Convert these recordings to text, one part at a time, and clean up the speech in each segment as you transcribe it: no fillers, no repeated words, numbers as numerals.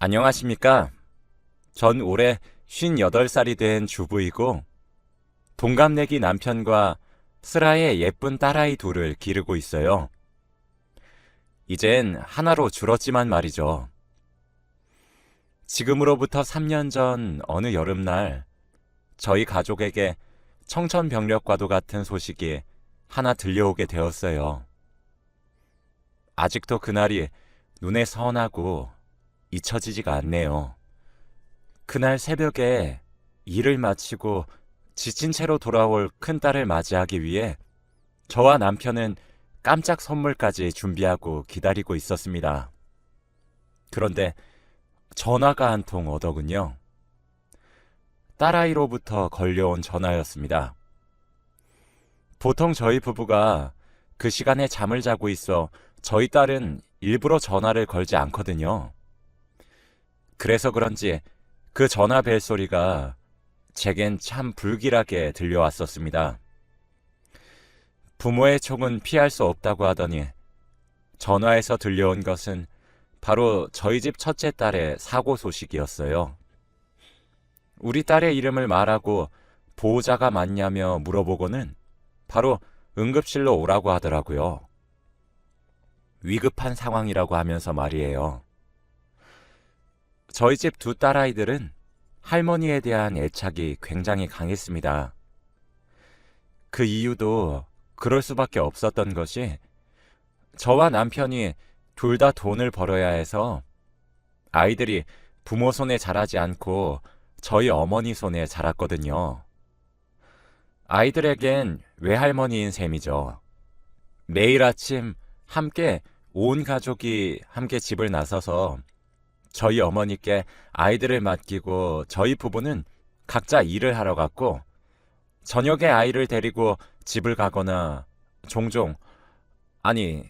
안녕하십니까? 전 올해 58살이 된 주부이고 동갑내기 남편과 슬아의 예쁜 딸아이 둘을 기르고 있어요. 이젠 하나로 줄었지만 말이죠. 지금으로부터 3년 전 어느 여름날 저희 가족에게 청천벽력과도 같은 소식이 하나 들려오게 되었어요. 아직도 그날이 눈에 선하고 잊혀지지가 않네요. 그날 새벽에 일을 마치고 지친 채로 돌아올 큰딸을 맞이하기 위해 저와 남편은 깜짝 선물까지 준비하고 기다리고 있었습니다. 그런데 전화가 한 통 오더군요. 딸아이로부터 걸려온 전화였습니다. 보통 저희 부부가 그 시간에 잠을 자고 있어 저희 딸은 일부러 전화를 걸지 않거든요. 그래서 그런지 그 전화 벨 소리가 제겐 참 불길하게 들려왔었습니다. 부모의 촉은 피할 수 없다고 하더니 전화에서 들려온 것은 바로 저희 집 첫째 딸의 사고 소식이었어요. 우리 딸의 이름을 말하고 보호자가 맞냐며 물어보고는 바로 응급실로 오라고 하더라고요. 위급한 상황이라고 하면서 말이에요. 저희 집 두 딸아이들은 할머니에 대한 애착이 굉장히 강했습니다. 그 이유도 그럴 수밖에 없었던 것이 저와 남편이 둘 다 돈을 벌어야 해서 아이들이 부모 손에 자라지 않고 저희 어머니 손에 자랐거든요. 아이들에겐 외할머니인 셈이죠. 매일 아침 함께 온 가족이 함께 집을 나서서 저희 어머니께 아이들을 맡기고 저희 부부는 각자 일을 하러 갔고 저녁에 아이를 데리고 집을 가거나 종종, 아니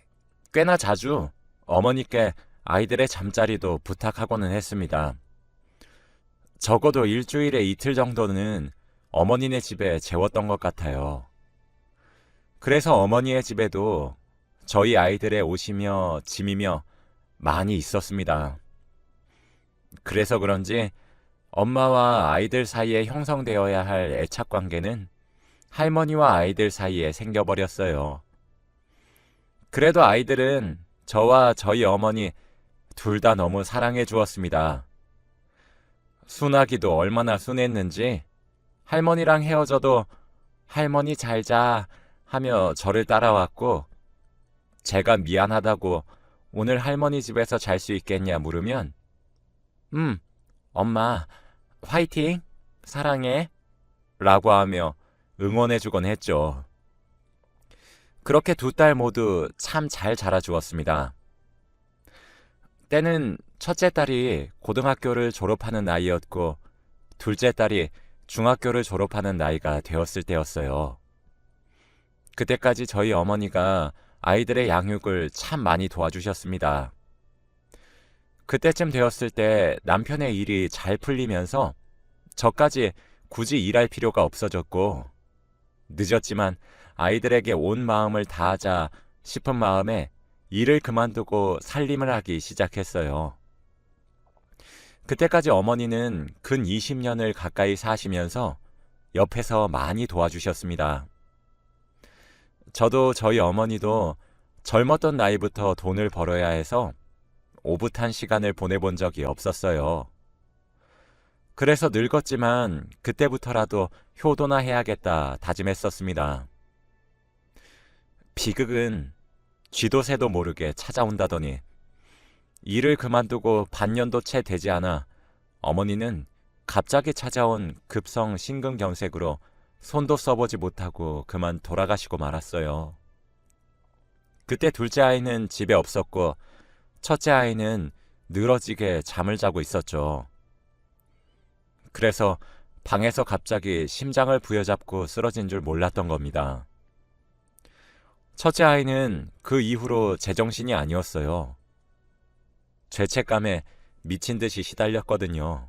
꽤나 자주 어머니께 아이들의 잠자리도 부탁하고는 했습니다. 적어도 일주일에 이틀 정도는 어머니네 집에 재웠던 것 같아요. 그래서 어머니의 집에도 저희 아이들의 옷이며 짐이며 많이 있었습니다. 그래서 그런지 엄마와 아이들 사이에 형성되어야 할 애착 관계는 할머니와 아이들 사이에 생겨버렸어요. 그래도 아이들은 저와 저희 어머니 둘 다 너무 사랑해 주었습니다. 순하기도 얼마나 순했는지 할머니랑 헤어져도 할머니 잘 자 하며 저를 따라왔고 제가 미안하다고 오늘 할머니 집에서 잘 수 있겠냐 물으면 엄마 화이팅 사랑해 라고 하며 응원해주곤 했죠. 그렇게 두 딸 모두 참 잘 자라주었습니다. 때는 첫째 딸이 고등학교를 졸업하는 나이였고 둘째 딸이 중학교를 졸업하는 나이가 되었을 때였어요. 그때까지 저희 어머니가 아이들의 양육을 참 많이 도와주셨습니다. 그때쯤 되었을 때 남편의 일이 잘 풀리면서 저까지 굳이 일할 필요가 없어졌고 늦었지만 아이들에게 온 마음을 다하자 싶은 마음에 일을 그만두고 살림을 하기 시작했어요. 그때까지 어머니는 근 20년을 가까이 사시면서 옆에서 많이 도와주셨습니다. 저도 저희 어머니도 젊었던 나이부터 돈을 벌어야 해서 오붓한 시간을 보내본 적이 없었어요. 그래서 늙었지만 그때부터라도 효도나 해야겠다 다짐했었습니다. 비극은 쥐도 새도 모르게 찾아온다더니 일을 그만두고 반년도 채 되지 않아 어머니는 갑자기 찾아온 급성 심근경색으로 손도 써보지 못하고 그만 돌아가시고 말았어요. 그때 둘째 아이는 집에 없었고 첫째 아이는 늘어지게 잠을 자고 있었죠. 그래서 방에서 갑자기 심장을 부여잡고 쓰러진 줄 몰랐던 겁니다. 첫째 아이는 그 이후로 제정신이 아니었어요. 죄책감에 미친 듯이 시달렸거든요.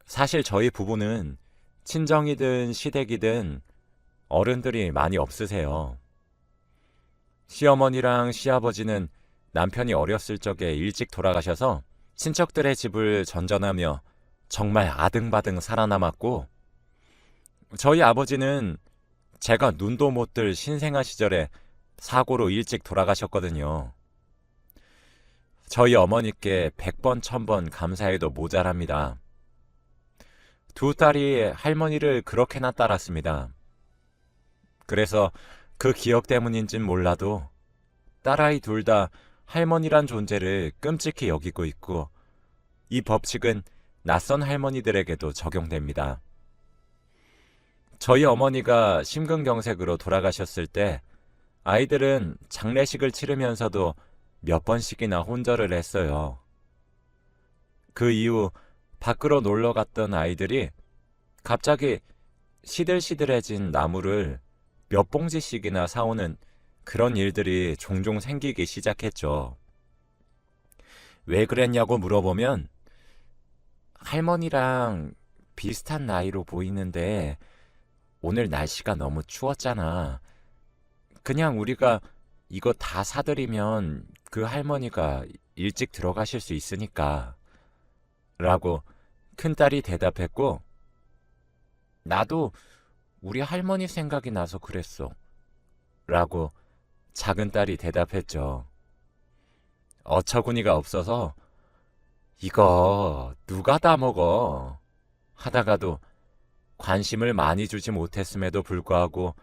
사실 저희 부부는 친정이든 시댁이든 어른들이 많이 없으세요. 시어머니랑 시아버지는 남편이 어렸을 적에 일찍 돌아가셔서 친척들의 집을 전전하며 정말 아등바등 살아남았고, 저희 아버지는 제가 눈도 못 뜰 신생아 시절에 사고로 일찍 돌아가셨거든요. 저희 어머니께 100번, 1000번 감사해도 모자랍니다. 두 딸이 할머니를 그렇게나 따랐습니다. 그래서 그 기억 때문인진 몰라도 딸아이 둘 다 할머니란 존재를 끔찍히 여기고 있고, 이 법칙은 낯선 할머니들에게도 적용됩니다. 저희 어머니가 심근경색으로 돌아가셨을 때 아이들은 장례식을 치르면서도 몇 번씩이나 혼절을 했어요. 그 이후 밖으로 놀러 갔던 아이들이 갑자기 시들시들해진 나무를 몇 봉지씩이나 사오는 그런 일들이 종종 생기기 시작했죠. 왜 그랬냐고 물어보면 할머니랑 비슷한 나이로 보이는데 오늘 날씨가 너무 추웠잖아. 그냥 우리가 이거 다 사드리면 그 할머니가 일찍 들어가실 수 있으니까 라고 큰딸이 대답했고, 나도 우리 할머니 생각이 나서 그랬어 라고 작은딸이 대답했죠. 어처구니가 없어서 이거 누가 다 먹어 하다가도 관심을 많이 주지 못했음에도 불구하고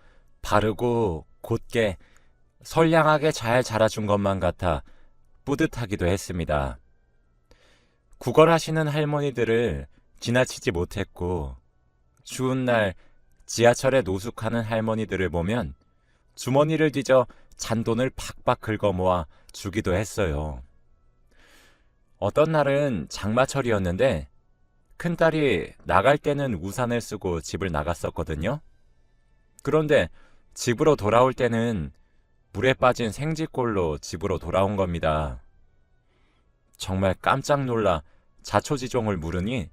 바르고 곧게 선량하게 잘 자라준 것만 같아 뿌듯하기도 했습니다. 구걸하시는 할머니들을 지나치지 못했고, 추운 날 지하철에 노숙하는 할머니들을 보면 주머니를 뒤져 잔돈을 팍팍 긁어 모아 주기도 했어요. 어떤 날은 장마철이었는데 큰딸이 나갈 때는 우산을 쓰고 집을 나갔었거든요. 그런데 집으로 돌아올 때는 물에 빠진 생쥐꼴로 집으로 돌아온 겁니다. 정말 깜짝 놀라 자초지종을 물으니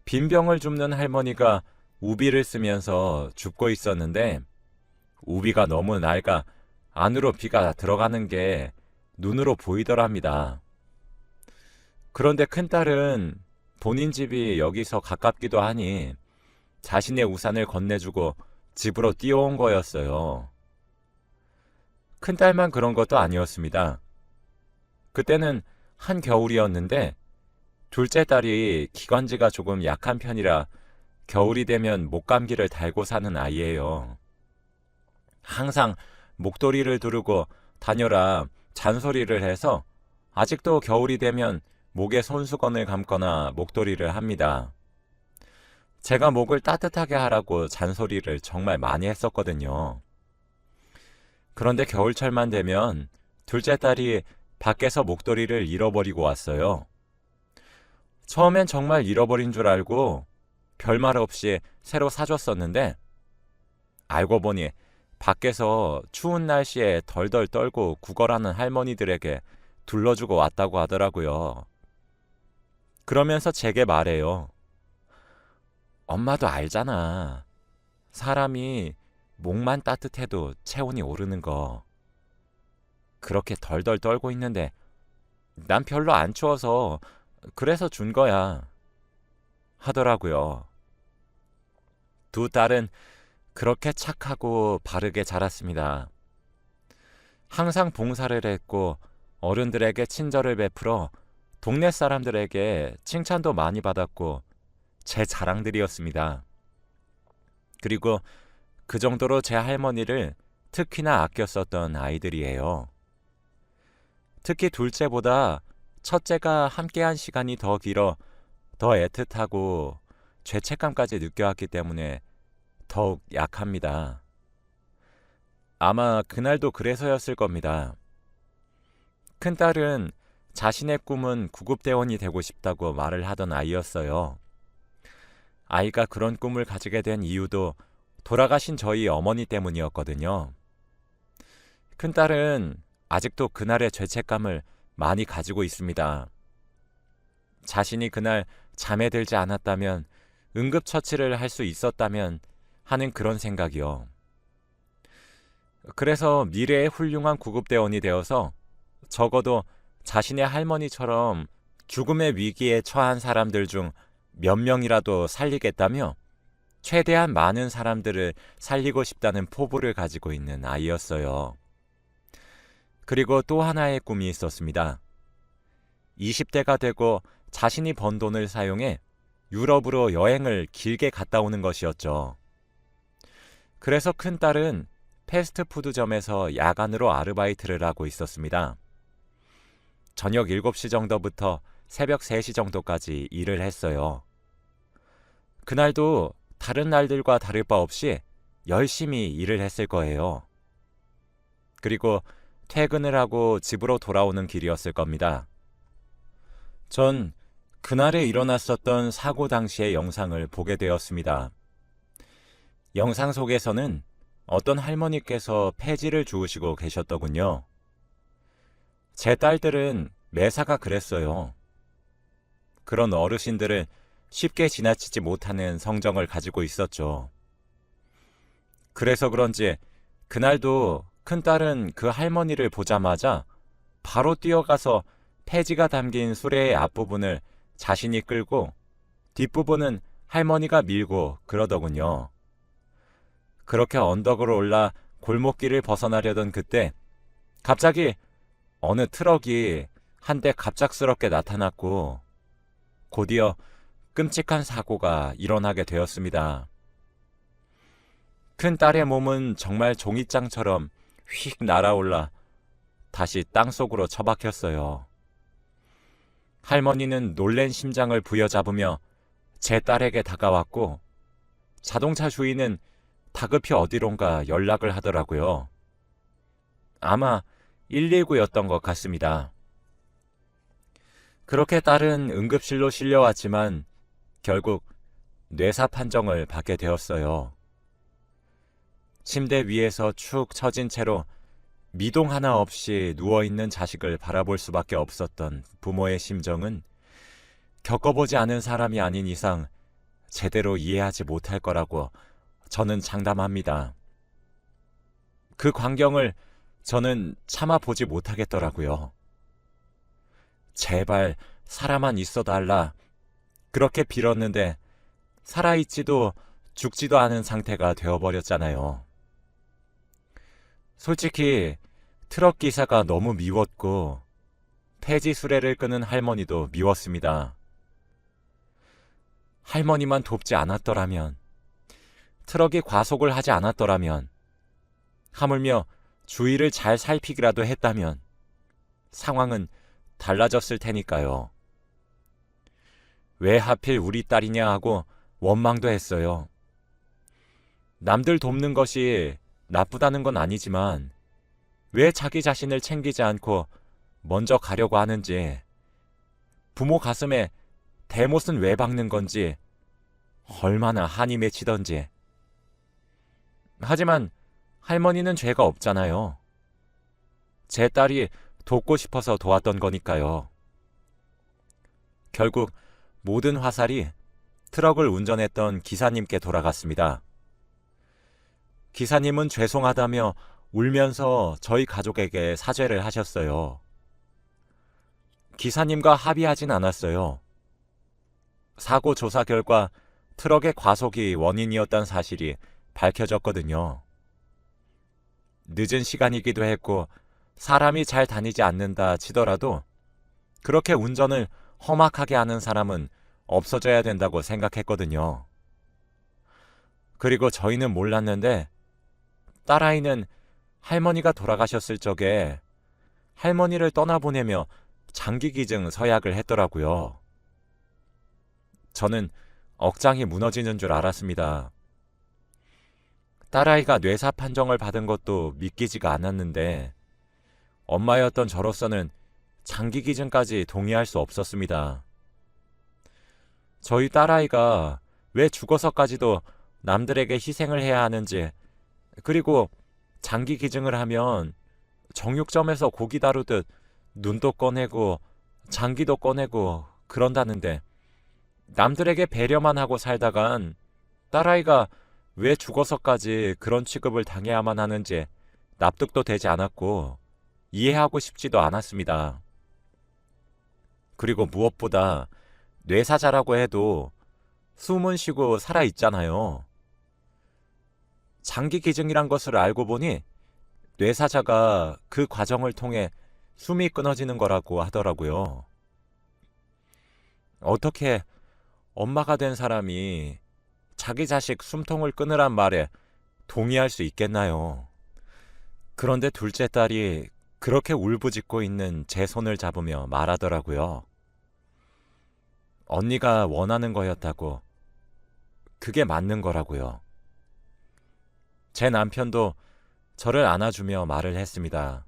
빈병을 줍는 할머니가 우비를 쓰면서 줍고 있었는데 우비가 너무 낡아 안으로 비가 들어가는 게 눈으로 보이더랍니다. 그런데 큰딸은 본인 집이 여기서 가깝기도 하니 자신의 우산을 건네주고 집으로 뛰어온 거였어요. 큰딸만 그런 것도 아니었습니다. 그때는 한겨울이었는데 둘째 딸이 기관지가 조금 약한 편이라 겨울이 되면 목감기를 달고 사는 아이예요. 항상 목도리를 두르고 다녀라 잔소리를 해서 아직도 겨울이 되면 목에 손수건을 감거나 목도리를 합니다. 제가 목을 따뜻하게 하라고 잔소리를 정말 많이 했었거든요. 그런데 겨울철만 되면 둘째 딸이 밖에서 목도리를 잃어버리고 왔어요. 처음엔 정말 잃어버린 줄 알고 별말 없이 새로 사줬었는데 알고 보니 밖에서 추운 날씨에 덜덜 떨고 구걸하는 할머니들에게 둘러주고 왔다고 하더라고요. 그러면서 제게 말해요. 엄마도 알잖아. 사람이 목만 따뜻해도 체온이 오르는 거. 그렇게 덜덜 떨고 있는데 난 별로 안 추워서 그래서 준 거야. 하더라고요. 두 딸은 그렇게 착하고 바르게 자랐습니다. 항상 봉사를 했고 어른들에게 친절을 베풀어 동네 사람들에게 칭찬도 많이 받았고 제 자랑들이었습니다. 그리고 그 정도로 제 할머니를 특히나 아껴 썼던 아이들이에요. 특히 둘째보다 첫째가 함께한 시간이 더 길어 더 애틋하고 죄책감까지 느껴왔기 때문에 더욱 약합니다. 아마 그날도 그래서였을 겁니다. 큰딸은 자신의 꿈은 구급대원이 되고 싶다고 말을 하던 아이였어요. 아이가 그런 꿈을 가지게 된 이유도 돌아가신 저희 어머니 때문이었거든요. 큰딸은 아직도 그날의 죄책감을 많이 가지고 있습니다. 자신이 그날 잠에 들지 않았다면, 응급처치를 할 수 있었다면 하는 그런 생각이요. 그래서 미래의 훌륭한 구급대원이 되어서 적어도 자신의 할머니처럼 죽음의 위기에 처한 사람들 중 몇 명이라도 살리겠다며 최대한 많은 사람들을 살리고 싶다는 포부를 가지고 있는 아이였어요. 그리고 또 하나의 꿈이 있었습니다. 20대가 되고 자신이 번 돈을 사용해 유럽으로 여행을 길게 갔다 오는 것이었죠. 그래서 큰딸은 패스트푸드점에서 야간으로 아르바이트를 하고 있었습니다. 저녁 7시 정도부터 새벽 3시 정도까지 일을 했어요. 그날도 다른 날들과 다를 바 없이 열심히 일을 했을 거예요. 그리고 퇴근을 하고 집으로 돌아오는 길이었을 겁니다. 전 그날에 일어났었던 사고 당시의 영상을 보게 되었습니다. 영상 속에서는 어떤 할머니께서 폐지를 주우시고 계셨더군요. 제 딸들은 매사가 그랬어요. 그런 어르신들을 쉽게 지나치지 못하는 성정을 가지고 있었죠. 그래서 그런지 그날도 큰딸은 그 할머니를 보자마자 바로 뛰어가서 폐지가 담긴 수레의 앞부분을 자신이 끌고 뒷부분은 할머니가 밀고 그러더군요. 그렇게 언덕으로 올라 골목길을 벗어나려던 그때 갑자기 어느 트럭이 한 대 갑작스럽게 나타났고 곧이어 끔찍한 사고가 일어나게 되었습니다. 큰 딸의 몸은 정말 종이장처럼 휙 날아올라 다시 땅속으로 처박혔어요. 할머니는 놀란 심장을 부여잡으며 제 딸에게 다가왔고 자동차 주인은 다급히 어디론가 연락을 하더라고요. 아마 119였던 것 같습니다. 그렇게 딸은 응급실로 실려왔지만 결국 뇌사 판정을 받게 되었어요. 침대 위에서 축 처진 채로 미동 하나 없이 누워있는 자식을 바라볼 수밖에 없었던 부모의 심정은 겪어보지 않은 사람이 아닌 이상 제대로 이해하지 못할 거라고 저는 장담합니다. 그 광경을 저는 참아보지 못하겠더라고요. 제발 살아만 있어달라. 그렇게 빌었는데 살아있지도 죽지도 않은 상태가 되어버렸잖아요. 솔직히 트럭 기사가 너무 미웠고 폐지 수레를 끄는 할머니도 미웠습니다. 할머니만 돕지 않았더라면, 트럭이 과속을 하지 않았더라면, 하물며 주위를 잘 살피기라도 했다면 상황은 달라졌을 테니까요. 왜 하필 우리 딸이냐 하고 원망도 했어요. 남들 돕는 것이 나쁘다는 건 아니지만 왜 자기 자신을 챙기지 않고 먼저 가려고 하는지, 부모 가슴에 대못은 왜 박는 건지 얼마나 한이 맺히던지. 하지만 할머니는 죄가 없잖아요. 제 딸이 돕고 싶어서 도왔던 거니까요. 결국 모든 화살이 트럭을 운전했던 기사님께 돌아갔습니다. 기사님은 죄송하다며 울면서 저희 가족에게 사죄를 하셨어요. 기사님과 합의하진 않았어요. 사고 조사 결과 트럭의 과속이 원인이었던 사실이 밝혀졌거든요. 늦은 시간이기도 했고 사람이 잘 다니지 않는다 치더라도 그렇게 운전을 험악하게 하는 사람은 없어져야 된다고 생각했거든요. 그리고 저희는 몰랐는데 딸아이는 할머니가 돌아가셨을 적에 할머니를 떠나보내며 장기기증 서약을 했더라고요. 저는 억장이 무너지는 줄 알았습니다. 딸아이가 뇌사 판정을 받은 것도 믿기지가 않았는데 엄마였던 저로서는 장기기증까지 동의할 수 없었습니다. 저희 딸아이가 왜 죽어서까지도 남들에게 희생을 해야 하는지, 그리고 장기기증을 하면 정육점에서 고기 다루듯 눈도 꺼내고 장기도 꺼내고 그런다는데 남들에게 배려만 하고 살다간 딸아이가 왜 죽어서까지 그런 취급을 당해야만 하는지 납득도 되지 않았고 이해하고 싶지도 않았습니다. 그리고 무엇보다 뇌사자라고 해도 숨은 쉬고 살아있잖아요. 장기 기증이란 것을 알고 보니 뇌사자가 그 과정을 통해 숨이 끊어지는 거라고 하더라고요. 어떻게 엄마가 된 사람이 자기 자식 숨통을 끊으란 말에 동의할 수 있겠나요? 그런데 둘째 딸이 그렇게 울부짖고 있는 제 손을 잡으며 말하더라고요. 언니가 원하는 거였다고. 그게 맞는 거라고요. 제 남편도 저를 안아주며 말을 했습니다.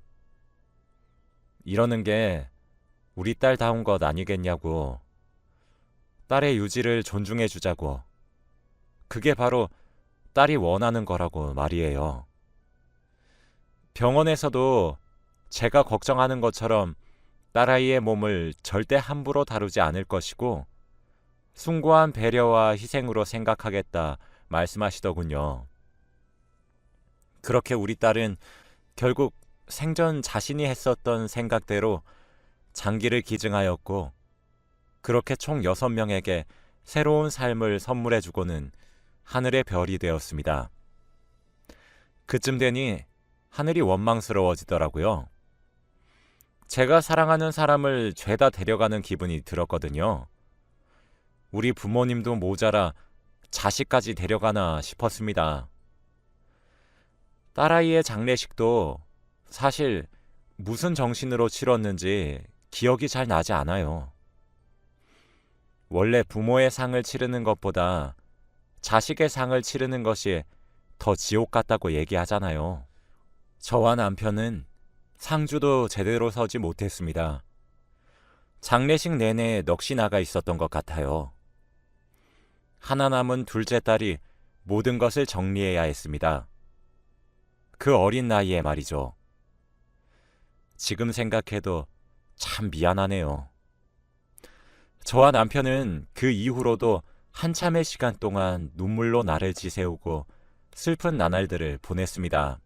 이러는 게 우리 딸다운 것 아니겠냐고. 딸의 유지를 존중해 주자고. 그게 바로 딸이 원하는 거라고 말이에요. 병원에서도 제가 걱정하는 것처럼 딸아이의 몸을 절대 함부로 다루지 않을 것이고 숭고한 배려와 희생으로 생각하겠다 말씀하시더군요. 그렇게 우리 딸은 결국 생전 자신이 했었던 생각대로 장기를 기증하였고 그렇게 총 6명에게 새로운 삶을 선물해주고는 하늘의 별이 되었습니다. 그쯤 되니 하늘이 원망스러워지더라고요. 제가 사랑하는 사람을 죄다 데려가는 기분이 들었거든요. 우리 부모님도 모자라 자식까지 데려가나 싶었습니다. 딸아이의 장례식도 사실 무슨 정신으로 치렀는지 기억이 잘 나지 않아요. 원래 부모의 상을 치르는 것보다 자식의 상을 치르는 것이 더 지옥 같다고 얘기하잖아요. 저와 남편은 상주도 제대로 서지 못했습니다. 장례식 내내 넋이 나가 있었던 것 같아요. 하나 남은 둘째 딸이 모든 것을 정리해야 했습니다. 그 어린 나이에 말이죠. 지금 생각해도 참 미안하네요. 저와 남편은 그 이후로도 한참의 시간 동안 눈물로 나를 지새우고 슬픈 나날들을 보냈습니다.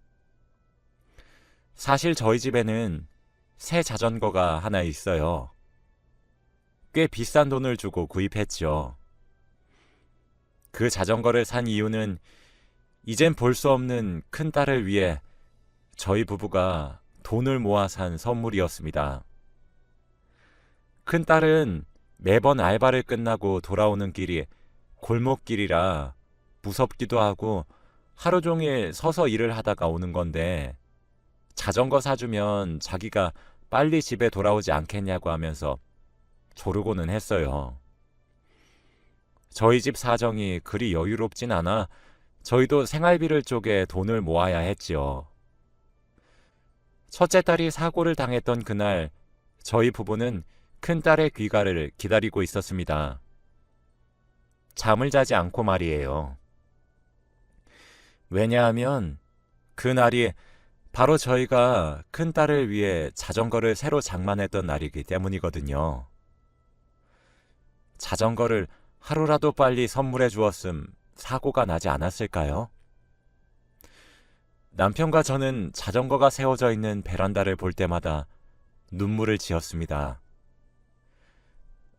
사실 저희 집에는 새 자전거가 하나 있어요. 꽤 비싼 돈을 주고 구입했죠. 그 자전거를 산 이유는 이젠 볼 수 없는 큰딸을 위해 저희 부부가 돈을 모아 산 선물이었습니다. 큰딸은 매번 알바를 끝나고 돌아오는 길이 골목길이라 무섭기도 하고 하루 종일 서서 일을 하다가 오는 건데 자전거 사주면 자기가 빨리 집에 돌아오지 않겠냐고 하면서 조르고는 했어요. 저희 집 사정이 그리 여유롭진 않아 저희도 생활비를 쪼개 돈을 모아야 했지요. 첫째 딸이 사고를 당했던 그날 저희 부부는 큰딸의 귀가를 기다리고 있었습니다. 잠을 자지 않고 말이에요. 왜냐하면 그날이 바로 저희가 큰딸을 위해 자전거를 새로 장만했던 날이기 때문이거든요. 자전거를 하루라도 빨리 선물해 주었음 사고가 나지 않았을까요? 남편과 저는 자전거가 세워져 있는 베란다를 볼 때마다 눈물을 지었습니다.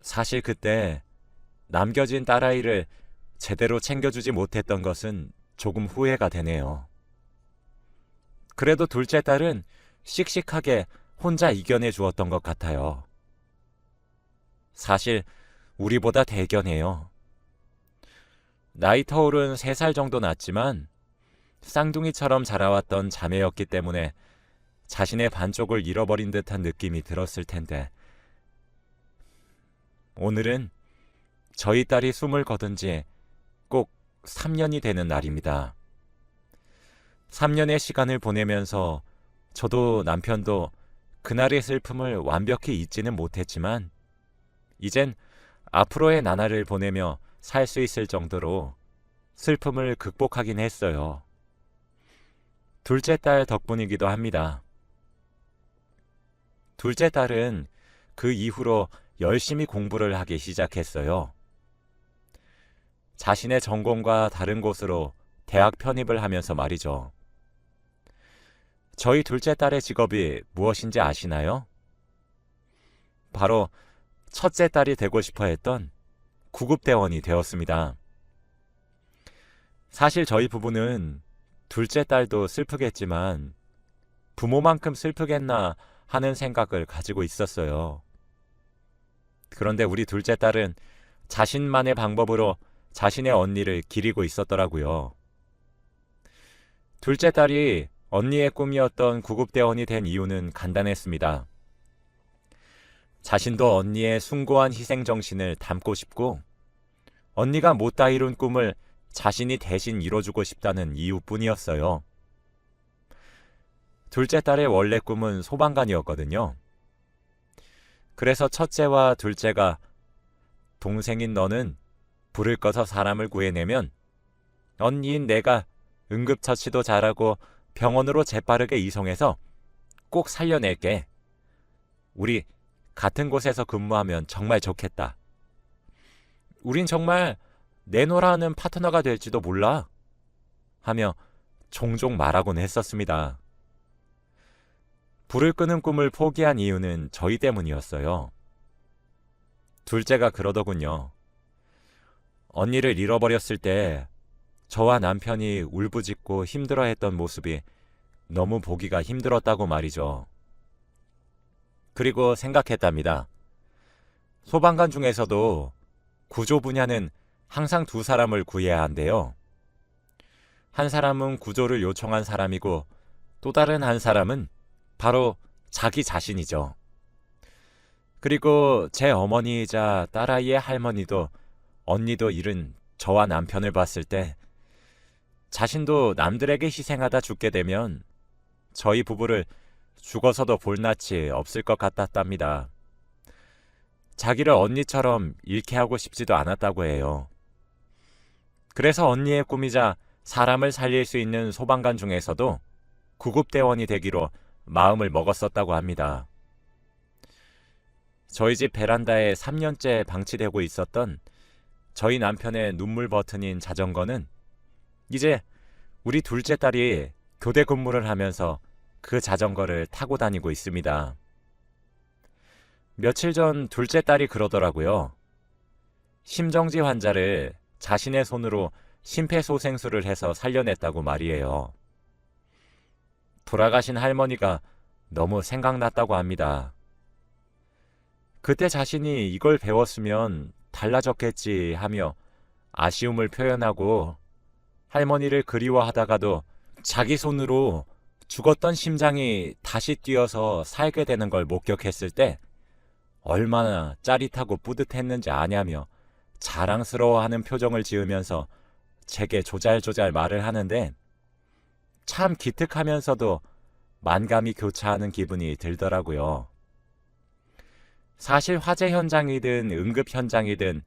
사실 그때 남겨진 딸아이를 제대로 챙겨주지 못했던 것은 조금 후회가 되네요. 그래도 둘째 딸은 씩씩하게 혼자 이겨내 주었던 것 같아요. 사실 우리보다 대견해요. 나이 터울은 3살 정도 났지만 쌍둥이처럼 자라왔던 자매였기 때문에 자신의 반쪽을 잃어버린 듯한 느낌이 들었을 텐데 오늘은 저희 딸이 숨을 거둔 지 꼭 3년이 되는 날입니다. 3년의 시간을 보내면서 저도 남편도 그날의 슬픔을 완벽히 잊지는 못했지만 이젠 앞으로의 나날을 보내며 살 수 있을 정도로 슬픔을 극복하긴 했어요. 둘째 딸 덕분이기도 합니다. 둘째 딸은 그 이후로 열심히 공부를 하기 시작했어요. 자신의 전공과 다른 곳으로 대학 편입을 하면서 말이죠. 저희 둘째 딸의 직업이 무엇인지 아시나요? 바로 첫째 딸이 되고 싶어 했던 구급대원이 되었습니다. 사실 저희 부부는 둘째 딸도 슬프겠지만 부모만큼 슬프겠나 하는 생각을 가지고 있었어요. 그런데 우리 둘째 딸은 자신만의 방법으로 자신의 언니를 기리고 있었더라고요. 둘째 딸이 언니의 꿈이었던 구급대원이 된 이유는 간단했습니다. 자신도 언니의 숭고한 희생정신을 담고 싶고 언니가 못다 이룬 꿈을 자신이 대신 이뤄주고 싶다는 이유뿐이었어요. 둘째 딸의 원래 꿈은 소방관이었거든요. 그래서 첫째와 둘째가 동생인 너는 불을 꺼서 사람을 구해내면 언니인 내가 응급처치도 잘하고 병원으로 재빠르게 이송해서 꼭 살려낼게. 우리 같은 곳에서 근무하면 정말 좋겠다. 우린 정말 내노라하는 파트너가 될지도 몰라. 하며 종종 말하곤 했었습니다. 불을 끄는 꿈을 포기한 이유는 저희 때문이었어요. 둘째가 그러더군요. 언니를 잃어버렸을 때 저와 남편이 울부짖고 힘들어했던 모습이 너무 보기가 힘들었다고 말이죠. 그리고 생각했답니다. 소방관 중에서도 구조 분야는 항상 두 사람을 구해야 한대요. 한 사람은 구조를 요청한 사람이고 또 다른 한 사람은 바로 자기 자신이죠. 그리고 제 어머니이자 딸아이의 할머니도 언니도 잃은 저와 남편을 봤을 때 자신도 남들에게 희생하다 죽게 되면 저희 부부를 죽어서도 볼 낯이 없을 것 같았답니다. 자기를 언니처럼 잃게 하고 싶지도 않았다고 해요. 그래서 언니의 꿈이자 사람을 살릴 수 있는 소방관 중에서도 구급대원이 되기로 마음을 먹었었다고 합니다. 저희 집 베란다에 3년째 방치되고 있었던 저희 남편의 눈물 버튼인 자전거는 이제 우리 둘째 딸이 교대 근무를 하면서 그 자전거를 타고 다니고 있습니다. 며칠 전 둘째 딸이 그러더라고요. 심정지 환자를 자신의 손으로 심폐소생술을 해서 살려냈다고 말이에요. 돌아가신 할머니가 너무 생각났다고 합니다. 그때 자신이 이걸 배웠으면 달라졌겠지 하며 아쉬움을 표현하고 할머니를 그리워하다가도 자기 손으로 죽었던 심장이 다시 뛰어서 살게 되는 걸 목격했을 때 얼마나 짜릿하고 뿌듯했는지 아냐며 자랑스러워하는 표정을 지으면서 제게 조잘조잘 말을 하는데 참 기특하면서도 만감이 교차하는 기분이 들더라고요. 사실 화재 현장이든 응급 현장이든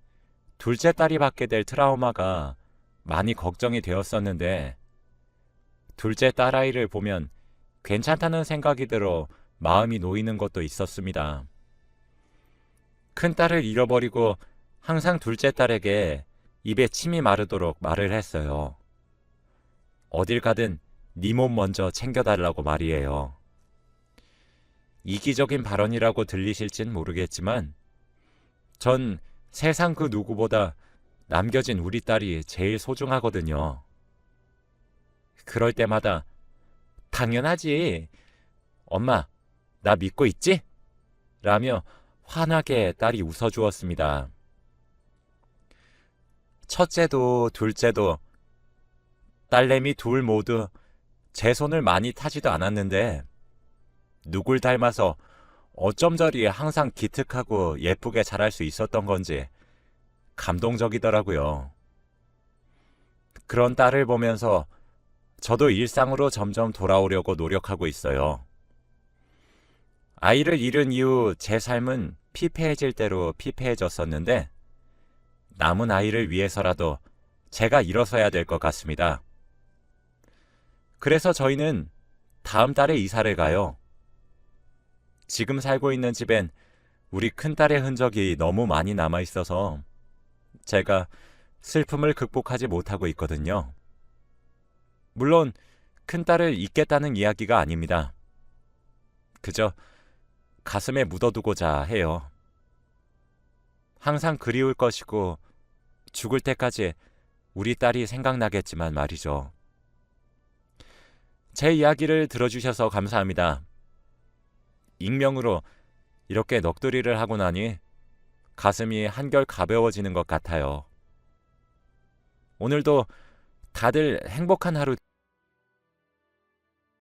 둘째 딸이 받게 될 트라우마가 많이 걱정이 되었었는데 둘째 딸아이를 보면 괜찮다는 생각이 들어 마음이 놓이는 것도 있었습니다. 큰딸을 잃어버리고 항상 둘째 딸에게 입에 침이 마르도록 말을 했어요. 어딜 가든 네 몸 먼저 챙겨달라고 말이에요. 이기적인 발언이라고 들리실진 모르겠지만 전 세상 그 누구보다 남겨진 우리 딸이 제일 소중하거든요. 그럴 때마다 당연하지. 엄마, 나 믿고 있지? 라며 환하게 딸이 웃어주었습니다. 첫째도 둘째도 딸내미 둘 모두 제 손을 많이 타지도 않았는데 누굴 닮아서 어쩜 저리 항상 기특하고 예쁘게 자랄 수 있었던 건지 감동적이더라고요. 그런 딸을 보면서 저도 일상으로 점점 돌아오려고 노력하고 있어요. 아이를 잃은 이후 제 삶은 피폐해질 대로 피폐해졌었는데 남은 아이를 위해서라도 제가 일어서야 될 것 같습니다. 그래서 저희는 다음 달에 이사를 가요. 지금 살고 있는 집엔 우리 큰딸의 흔적이 너무 많이 남아있어서 제가 슬픔을 극복하지 못하고 있거든요. 물론 큰딸을 잊겠다는 이야기가 아닙니다. 그저 가슴에 묻어두고자 해요. 항상 그리울 것이고 죽을 때까지 우리 딸이 생각나겠지만 말이죠. 제 이야기를 들어주셔서 감사합니다. 익명으로 이렇게 넋두리를 하고 나니 가슴이 한결 가벼워지는 것 같아요. 오늘도 다들 행복한 하루